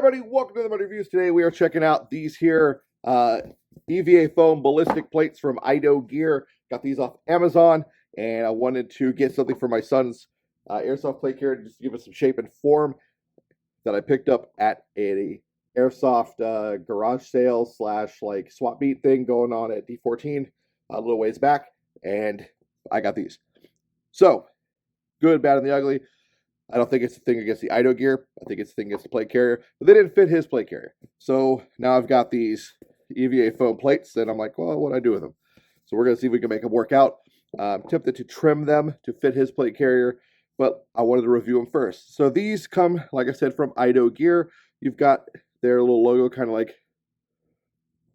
everybody, welcome to the reviews. Today we are checking out these here EVA foam ballistic plates from IDOGEAR. Got these off Amazon, and I wanted to get something for my son's airsoft plate carrier just to give it some shape and form that I picked up at a airsoft garage sale slash like swap meet thing going on at D14 a little ways back, and I got these. So, good, bad, and the ugly. I don't think it's a thing against the IDOGEAR. I think it's a thing against the plate carrier. But they didn't fit his plate carrier. So now I've got these EVA foam plates, and I'm like, well, what do I do with them? So we're going to see if we can make them work out. I'm tempted to trim them to fit his plate carrier, but I wanted to review them first. So these come, like I said, from IDOGEAR. You've got their little logo kind of like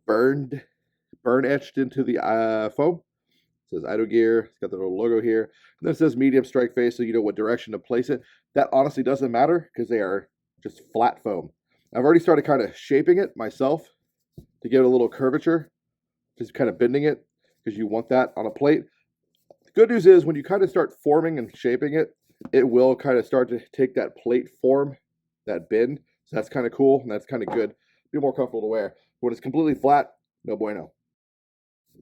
burn etched into the foam. It says IDOGEAR. It's got the little logo here. And then it says medium strike face, so you know what direction to place it. That honestly doesn't matter because they are just flat foam. I've already started kind of shaping it myself to give it a little curvature, just kind of bending it because you want that on a plate. The good news is when you kind of start forming and shaping it, it will kind of start to take that plate form, that bend. So that's kind of cool and that's kind of good. Be more comfortable to wear. When it's completely flat, no bueno.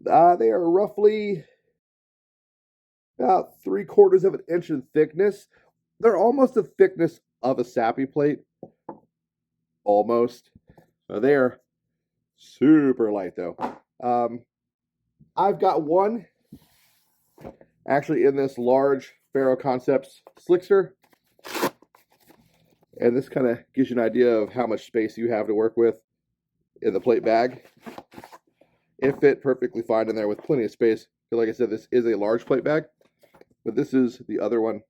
They are roughly about 3/4 of an inch in thickness. They're almost the thickness of a SAPI plate. Almost. They're super light though. I've got one actually in this large Faro Concepts slickster. And this kind of gives you an idea of how much space you have to work with in the plate bag. It fit perfectly fine in there with plenty of space. Because like I said, this is a large plate bag. But this is the other one.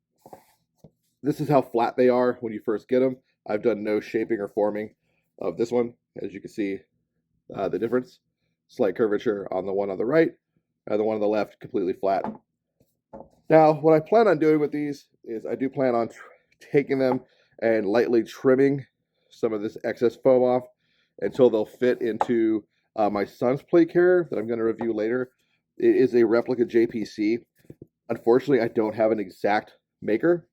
This is how flat they are when you first get them. I've done no shaping or forming of this one. As you can see, the difference. Slight curvature on the one on the right, and the one on the left completely flat. Now, what I plan on doing with these is I do plan on taking them and lightly trimming some of this excess foam off until they'll fit into my son's plate carrier that I'm going to review later. It is a replica JPC. Unfortunately, I don't have an exact maker.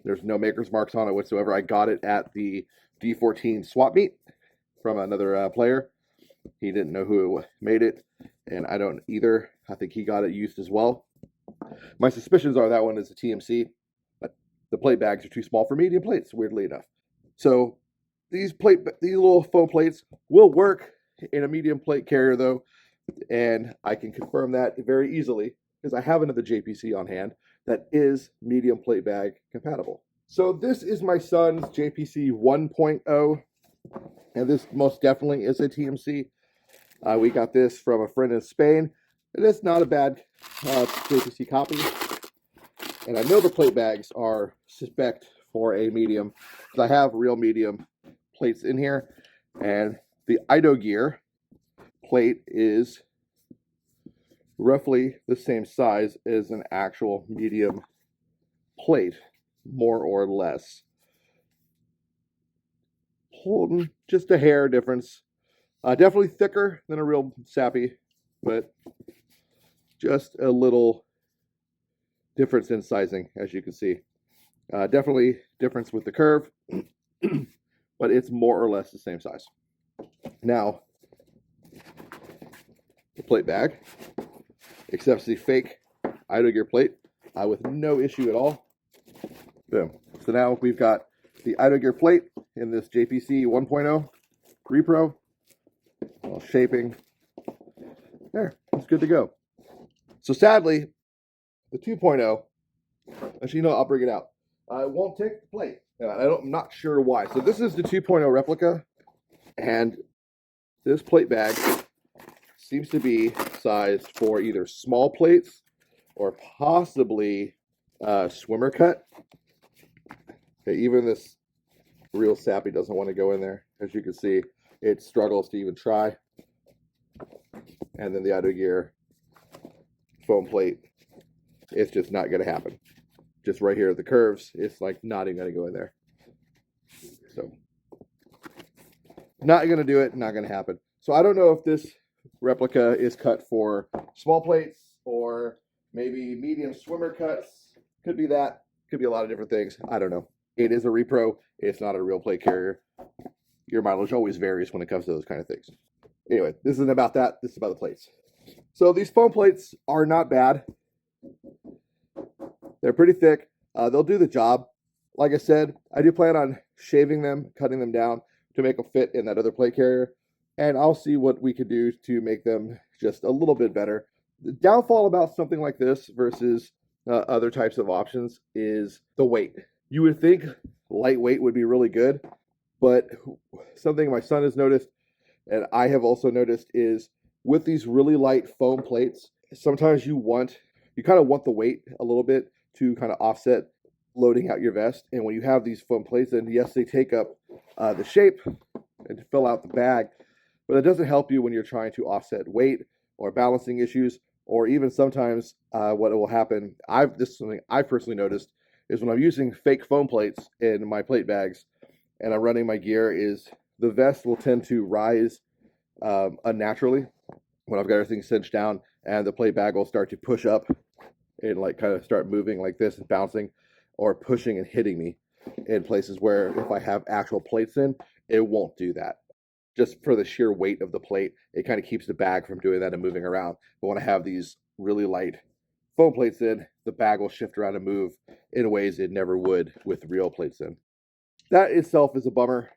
There's no maker's marks on it whatsoever. I got it at the D14 swap meet from another player. He didn't know who made it, and I don't either. I think he got it used as well. My suspicions are that one is a TMC, but the plate bags are too small for medium plates, weirdly enough. So these little foam plates will work in a medium plate carrier, though, and I can confirm that very easily because I have another JPC on hand that is medium plate bag compatible. So this is my son's JPC 1.0, and this most definitely is a TMC. We got this from a friend in Spain, and it's not a bad JPC copy. And I know the plate bags are spec'd for a medium, because I have real medium plates in here, and the IDOGEAR plate is roughly the same size as an actual medium plate, more or less. Just a hair difference. Definitely thicker than a real SAPI, but just a little difference in sizing, as you can see. Definitely difference with the curve, but it's more or less the same size. Now, the plate bag accepts the fake IDOGEAR plate with no issue at all. Boom. So now we've got the IDOGEAR plate in this JPC 1.0 Repro. All shaping. There, it's good to go. So sadly, the 2.0, actually, no, I'll bring it out. I won't take the plate. I'm not sure why. So this is the 2.0 replica, and this plate bag seems to be sized for either small plates or possibly swimmer cut. Okay, even this real SAPI doesn't want to go in there. As you can see, it struggles to even try. And then the IDOGEAR foam plate, it's just not going to happen. Just right here at the curves, it's like not even going to go in there. So, not going to do it, not going to happen. So I don't know if this replica is cut for small plates or maybe medium swimmer cuts. Could be that. Could be a lot of different things. I don't know. It is a repro. It's not a real plate carrier. your mileage always varies when it comes to those kind of things. Anyway, this isn't about that. This is about the plates. So these foam plates are not bad. They're pretty thick. They'll do the job. Like I said, I do plan on shaving them, cutting them down to make them fit in that other plate carrier. And I'll see what we could do to make them just a little bit better. The downfall about something like this versus other types of options is the weight. You would think lightweight would be really good, but something my son has noticed and I have also noticed is with these really light foam plates, sometimes you kind of want the weight a little bit to kind of offset loading out your vest. And when you have these foam plates, then yes, they take up the shape and fill out the bag, but it doesn't help you when you're trying to offset weight or balancing issues, or even sometimes what will happen. This is something I personally noticed is when I'm using fake foam plates in my plate bags and I'm running my gear, is the vest will tend to rise unnaturally when I've got everything cinched down, and the plate bag will start to push up and like kind of start moving like this and bouncing or pushing and hitting me in places where if I have actual plates in, it won't do that. Just for the sheer weight of the plate, it kind of keeps the bag from doing that and moving around. But when I have these really light foam plates in, the bag will shift around and move in ways it never would with real plates in. That itself is a bummer.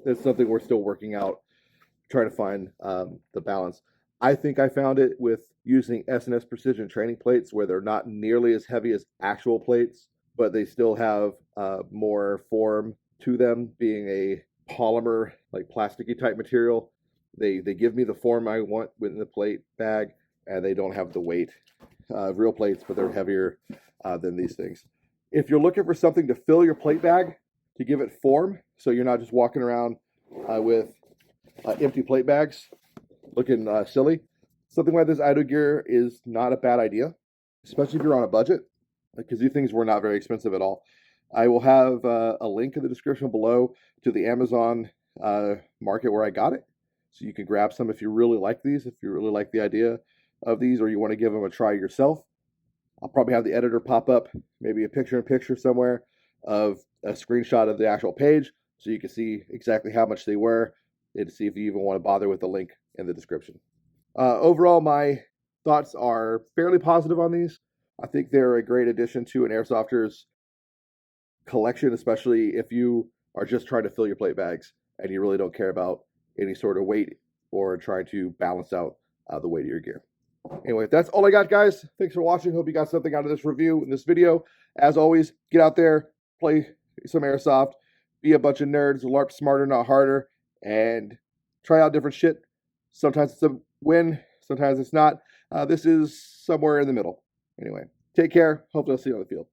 It's something we're still working out, trying to find the balance. I think I found it with using S&S Precision training plates, where they're not nearly as heavy as actual plates, but they still have more form to them, being a polymer, like plasticky type material. They give me the form I want within the plate bag, and they don't have the weight of real plates, but they're heavier than these things. If you're looking for something to fill your plate bag, to give it form, so you're not just walking around with empty plate bags looking silly, something like this IDOGEAR is not a bad idea, especially if you're on a budget, because these things were not very expensive at all. I will have a link in the description below to the Amazon market where I got it, so you can grab some if you really like these, if you really like the idea of these, or you want to give them a try yourself. I'll probably have the editor pop up maybe a picture-in-picture somewhere of a screenshot of the actual page, so you can see exactly how much they were and see if you even want to bother with the link in the description. Overall, my thoughts are fairly positive on these. I think they're a great addition to an airsofter's collection, especially if you are just trying to fill your plate bags and you really don't care about any sort of weight or trying to balance out the weight of your gear. Anyway, that's all I got, guys. Thanks for watching. Hope you got something out of this review in this video. As always, get out there, play some airsoft, be a bunch of nerds, LARP smarter, not harder, and try out different shit. Sometimes it's a win, sometimes it's not. This is somewhere in the middle. Anyway, take care. Hopefully I'll see you on the field.